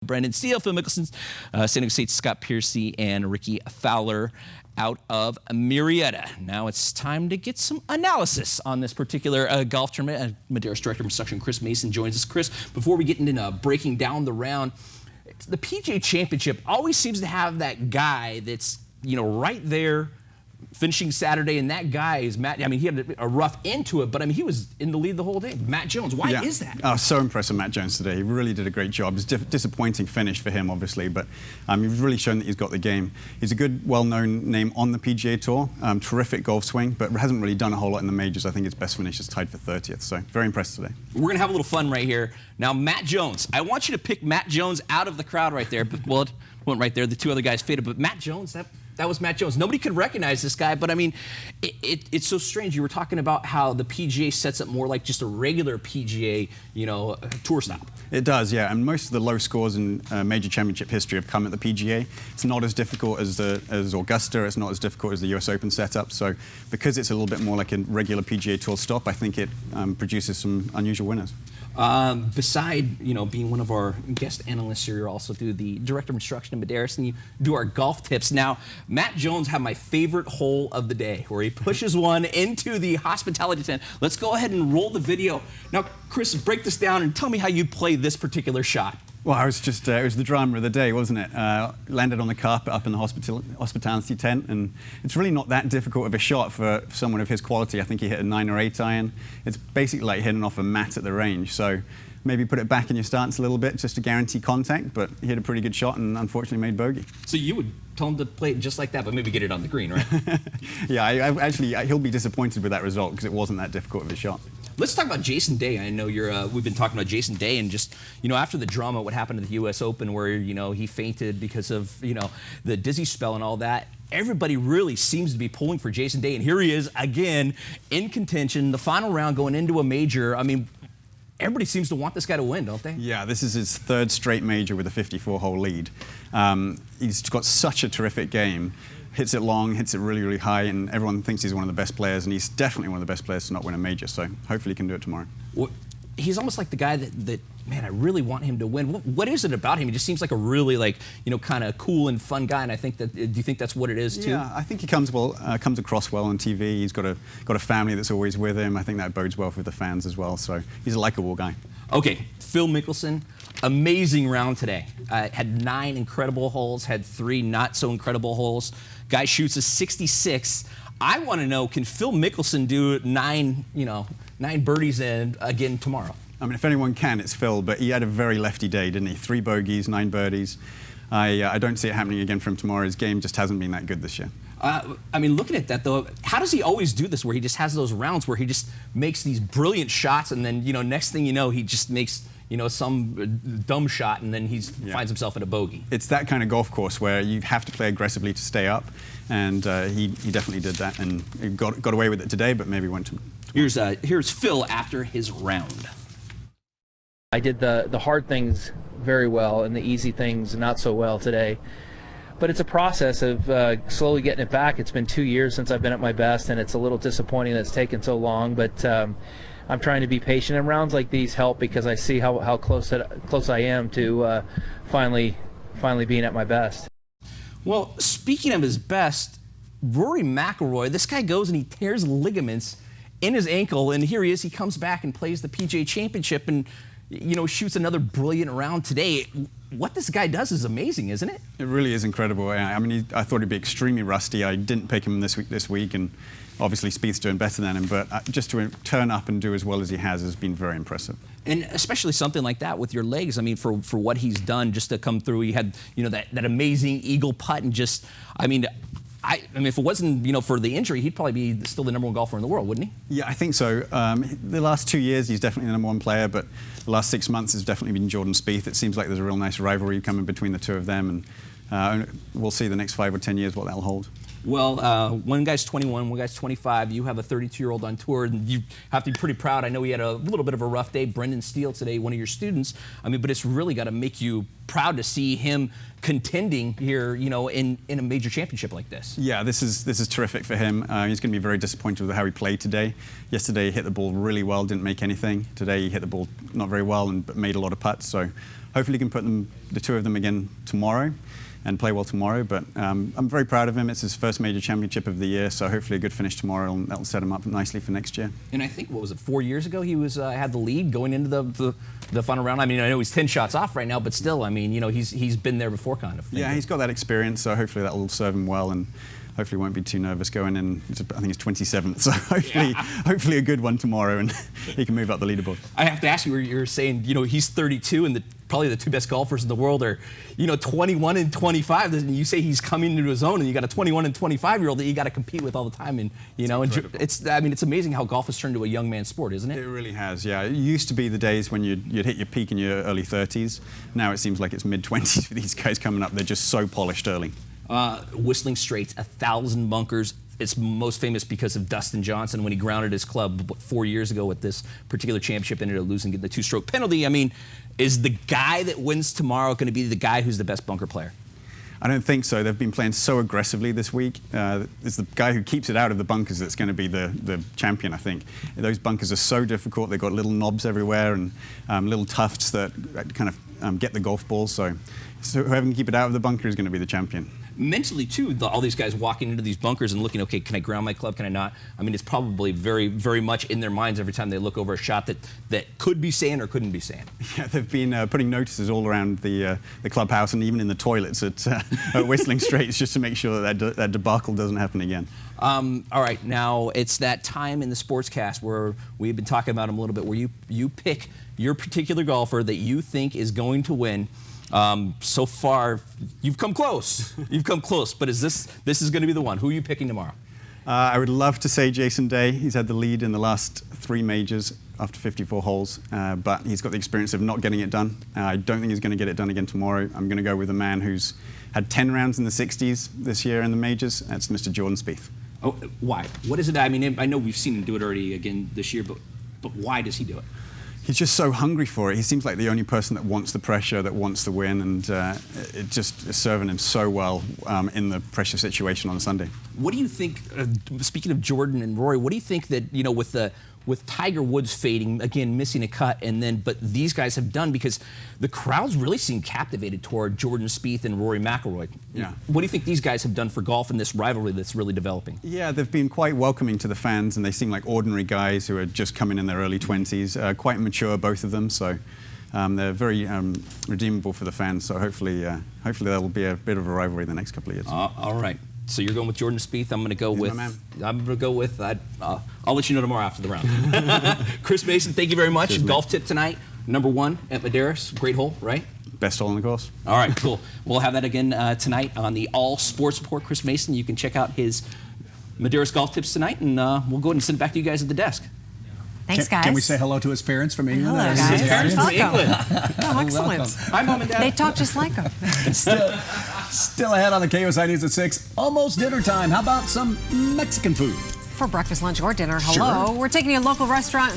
Brendan Steele, Phil Mickelson, San Diego State's Scott Piercy, and Ricky Fowler out of Murrieta. Now it's time to get some analysis on this particular golf tournament. Madeiras Director of Instruction Chris Mayson joins us. Chris, before we get into breaking down the round, the PGA Championship always seems to have that guy that's, right there finishing Saturday, and that guy is Matt. I mean, he had a rough end to it, but I mean, he was in the lead the whole day. Matt Jones, why is that? Oh, so impressed with Matt Jones today. He really did a great job. It's a disappointing finish for him, obviously, but he's really shown that he's got the game. He's a good, well-known name on the PGA Tour. Terrific golf swing, but hasn't really done a whole lot in the majors. I think his best finish is tied for 30th, so very impressed today. We're going to have a little fun right here. Now, Matt Jones. I want you to pick Matt Jones out of the crowd right there. Well, it went right there. The two other guys faded, but Matt Jones, that was Matt Jones. Nobody could recognize this guy, but I mean, it's so strange. You were talking about how the PGA sets up more like just a regular PGA, tour stop. It does, yeah. And most of the low scores in major championship history have come at the PGA. It's not as difficult as Augusta. It's not as difficult as the US Open setup. So because it's a little bit more like a regular PGA Tour stop, I think it produces some unusual winners. Beside, being one of our guest analysts, you also do the Director of Instruction in Madeiras, and you do our golf tips. Now, Matt Jones had my favorite hole of the day, where he pushes one into the hospitality tent. Let's go ahead and roll the video. Now, Chris, break this down and tell me how you play this particular shot. Well, it was the drama of the day, wasn't it? Landed on the carpet up in the hospitality tent, and it's really not that difficult of a shot for someone of his quality. I think he hit a 9 or 8 iron. It's basically like hitting off a mat at the range. So maybe put it back in your stance a little bit just to guarantee contact, but he hit a pretty good shot and unfortunately made bogey. So you would tell him to play it just like that, but maybe get it on the green, right? Yeah, he'll be disappointed with that result because it wasn't that difficult of a shot. Let's talk about Jason Day. I know we've been talking about Jason Day, and just, after the drama, what happened at the US Open where, he fainted because of, the dizzy spell and all that. Everybody really seems to be pulling for Jason Day, and here he is again in contention, the final round going into a major. I mean, everybody seems to want this guy to win, don't they? Yeah, this is his 3rd straight major with a 54-hole lead. He's got such a terrific game. Hits it long, hits it really, really high, and everyone thinks he's one of the best players, and he's definitely one of the best players to not win a major, so hopefully he can do it tomorrow. Well, he's almost like the guy that man, I really want him to win. What is it about him? He just seems like a really, kind of cool and fun guy, and I think that, do you think that's what it is, too? Yeah, I think he comes across well on TV. He's got a family that's always with him. I think that bodes well for the fans as well, so he's a likable guy. Okay, Phil Mickelson, amazing round today. Had 9 incredible holes, had 3 not so incredible holes. Guy shoots a 66. I want to know, can Phil Mickelson do 9 birdies again tomorrow? I mean, if anyone can, it's Phil, but he had a very lefty day, didn't he? 3 bogeys, 9 birdies. I don't see it happening again from tomorrow. His game just hasn't been that good this year. I mean, looking at that, though, how does he always do this, where he just has those rounds where he just makes these brilliant shots, and then, next thing you know, he just makes, some dumb shot, and then he finds himself in a bogey? It's that kind of golf course where you have to play aggressively to stay up, and he definitely did that, and he got away with it today, but maybe went to... Here's Phil after his round. I did the hard things very well and the easy things not so well today. But it's a process of slowly getting it back. It's been 2 years since I've been at my best, and it's a little disappointing that it's taken so long, but I'm trying to be patient, and rounds like these help because I see how close I am to finally being at my best. Well, speaking of his best, Rory McIlroy, this guy goes and he tears ligaments in his ankle, and here he is. He comes back and plays the PGA Championship and, shoots another brilliant round today. What this guy does is amazing, isn't it? It really is incredible. I mean, I thought he'd be extremely rusty. I didn't pick him this week, and obviously Spieth's doing better than him, but just to turn up and do as well as he has been very impressive. And especially something like that with your legs. I mean, for what he's done just to come through, he had, that amazing eagle putt, and just, I mean, if it wasn't, for the injury, he'd probably be still the #1 golfer in the world, wouldn't he? Yeah, I think so. The last 2 years, he's definitely the #1 player, but the last 6 months has definitely been Jordan Spieth. It seems like there's a real nice rivalry coming between the two of them, and we'll see the next 5 or 10 years what that'll hold. Well, one guy's 21, one guy's 25. You have a 32-year-old on tour, and you have to be pretty proud. I know he had a little bit of a rough day. Brendan Steele today, one of your students. I mean, but it's really got to make you proud to see him contending here, in a major championship like this. Yeah, this is terrific for him. He's going to be very disappointed with how he played today. Yesterday, he hit the ball really well, didn't make anything. Today, he hit the ball not very well, but made a lot of putts. So hopefully he can put the two of them again tomorrow and play well tomorrow. But I'm very proud of him. It's his first major championship of the year, so hopefully a good finish tomorrow, and that'll set him up nicely for next year. And I think, what was it, 4 years ago he was had the lead going into the final round. I mean, I know he's 10 shots off right now, but still, I mean, you know, he's been there before, kind of. Yeah, he's got that experience, so hopefully that will serve him well, and hopefully won't be too nervous going in. I think it's 27th, so hopefully a good one tomorrow, and he can move up the leaderboard. I have to ask you, you're saying, you know, he's 32, and probably the two best golfers in the world are, you know, 21 and 25. And you say he's coming into his own, and you got a 21 and 25-year-old that you got to compete with all the time. And you know, I mean, it's amazing how golf has turned to a young man's sport, isn't it? It really has. Yeah, it used to be the days when you'd hit your peak in your early 30s. Now it seems like it's mid-20s for these guys coming up. They're just so polished early. Whistling Straits, 1,000 bunkers. It's most famous because of Dustin Johnson when he grounded his club 4 years ago at this particular championship, ended up losing the two-stroke penalty. I mean, is the guy that wins tomorrow going to be the guy who's the best bunker player? I don't think so. They've been playing so aggressively this week. It's the guy who keeps it out of the bunkers that's going to be the champion, I think. Those bunkers are so difficult. They've got little knobs everywhere and little tufts that kind of get the golf balls. So whoever can keep it out of the bunker is going to be the champion. Mentally, too, all these guys walking into these bunkers and looking, okay, can I ground my club, can I not? I mean, it's probably very, very much in their minds every time they look over a shot that could be sand or couldn't be sand. Yeah, they've been putting notices all around the clubhouse and even in the toilets at Whistling Straits just to make sure that debacle doesn't happen again. All right, now it's that time in the Sportscast where we've been talking about him a little bit, where you pick your particular golfer that you think is going to win. So far, you've come close. You've come close, but this is going to be the one. Who are you picking tomorrow? I would love to say Jason Day. He's had the lead in the last 3 majors after 54 holes, but he's got the experience of not getting it done. I don't think he's going to get it done again tomorrow. I'm going to go with a man who's had 10 rounds in the 60s this year in the majors. That's Mr. Jordan Spieth. Oh, why? What is it? I mean, I know we've seen him do it already again this year, but why does he do it? He's just so hungry for it. He seems like the only person that wants the pressure, that wants the win, and it just is serving him so well in the pressure situation on Sunday. What do you think, speaking of Jordan and Rory, what do you think that, you know, with Tiger Woods fading, again, missing a cut, but these guys have done, because the crowds really seem captivated toward Jordan Spieth and Rory McIlroy. Yeah. What do you think these guys have done for golf in this rivalry that's really developing? Yeah, they've been quite welcoming to the fans, and they seem like ordinary guys who are just coming in their early 20s, quite mature, both of them, so they're very redeemable for the fans, so hopefully there will be a bit of a rivalry the next couple of years. All right. So you're going with Jordan Spieth. I'm going to go with. I'll let you know tomorrow after the round. Chris Mayson, thank you very much. Cheers, golf tip tonight, #1 at Madeiras. Great hole, right? Best hole on the course. All right, cool. We'll have that again tonight on the All Sports Report. Chris Mayson, you can check out his Madeiras golf tips tonight, and we'll go ahead and send it back to you guys at the desk. Thanks, guys. Can we say hello to his parents from England? Hello, guys. His parents from England. Oh, excellent. Hi, Mom and Dad. They talk just like them. Still ahead on the KOSI News at 6. Almost dinner time. How about some Mexican food? For breakfast, lunch, or dinner, hello. Sure. We're taking you to a local restaurant.